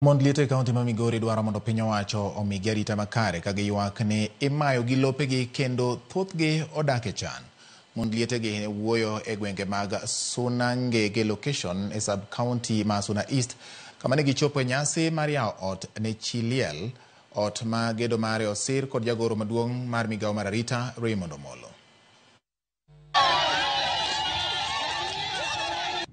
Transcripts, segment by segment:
Mond liete kaunti ma Migori dwaro mondo piny owacho omigi arita makare ka giywak ni imayogi lopegi kendo thothgi odak e chan. Mond liete gi wuoyo e gwenge mag Sunangege location e sub county ma Suna East kama ne gichopo e nyasi mar yawo ot ne chi liel, ot ma gedo mare osir kod jagoro maduong' mar migawo mar arita Raymond Omolo.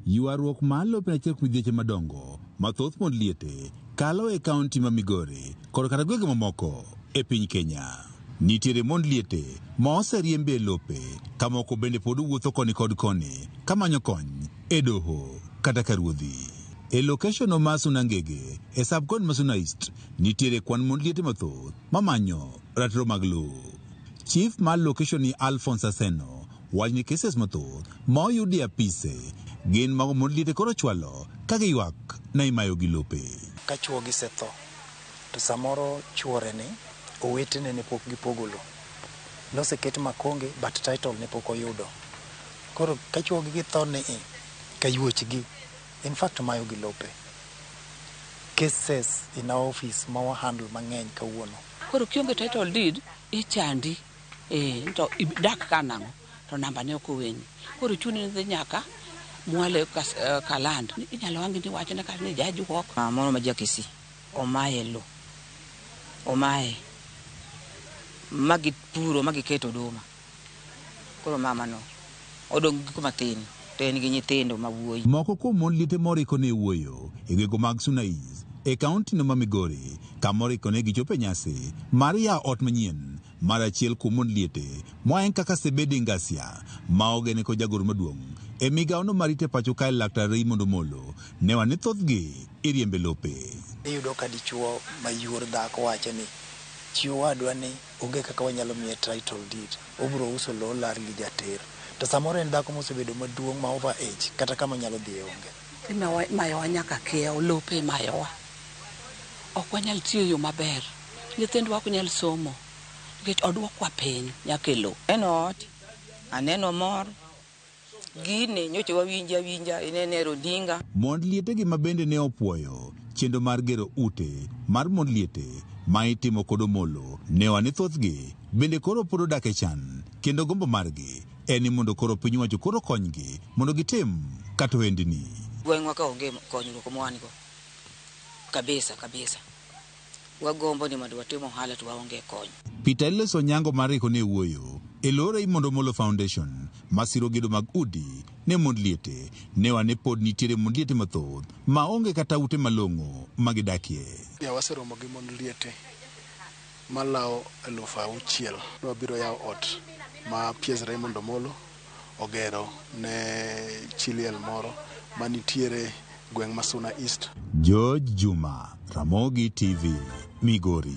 Ywaruok mar lope achiel kuom midhieche madongo mathoth Mond liete kalo e kaunti ma Migori kod kata gwenge mamoko e piny Kenya. Nitiere Mond liete ma oseriembe lope ka moko bende pod wuotho koni kod koni kamanyo kony e doho kata ka ruodhi. E location o ma Sunangege e sub county ma Suna East nitiere kwan Mond liete mathoth mamanyo ratiro mag lowo. Chief mar location ni Alphonse Aseno wach ni cases mathoth ma oyudi apise gin mago Mond liete koro chwalo ka giywak na imayogi lope. Ka chuo gisetho to samoro chuore ni owetene ne pok gipogo lo. Noseket makonge but title ne pok oyudo. Koro ka chuo githo ni kayuochgi in fact mayogi lope. Cases in our office ma handle mang'eny kawuono. Koro kionge title deed ichandi to dak kanang'o to namba ne ok oweni. Koro chuni ni nyaka mwale kaland inyalo wangi ni wachne ka ni jaji wok mono ma jakisi omaye lo omaye magi puro magi keto doma. Koro mama no odong gik matin to en gi nyithindo mawuoyi. Moko kuom Mond liete moriko ne wuoyo e gwego mag Suna East e kaunti no ma Migori kamoriko ne gichopo e nyasi mar yawo ot manyien mar achiel kuom Mond liete moen kaka Sebede Ngasia ma ogene ko jagoro maduong' e migawo no marite pacho kae Laktar Raymond Omolo ne wan thothgi iriembe lope. Iyudo ka dichuo mayuor dhako wacho ni chiwo wadwa ni onge kaka wanyalo miye title deed, obiro uso lo lar gi jater. To samoro en dhako mosebedo maduong' ma over age kata kama nyalo dhi onge. Mayowa nyaka kiewo lope mayowa. Ok wanyal tiyo yo maber. Nyithindwa ok nyal somo. Nikech odwokwa piny nyaka lo. Eno ot, aneno mor, gine nyocha wawinja inenero dinga. Mond liete gi mabende ne opuoyo chendo mar gero ute mar Mond liete ma itimo kod Omolo ne wan thothgi bende koro pod odak e chan kendo gombo margi en mondo koro piny wacho koro konygi mondo gitim kata wendni. Gweng'wa ka onge konyruok mwango kabisa. Wagombo ni mondo watim ohala to waonge kony. Peter Leso nyango mariko ne wuoyo e lore Raymond Omolo Foundation masiro gedo mag udi ne Mond liete ne wane pod nitiere Mond liete mathoth ma onge kata ute malong'o magidakie. Ya waseromo gi Mond liete malawo 6,000 wabiro yawo ot ma Pies Raymond Omolo ogero ne chiliel moro manitiere gweng' ma Suna East. George Juma, Ramogi TV, Migori.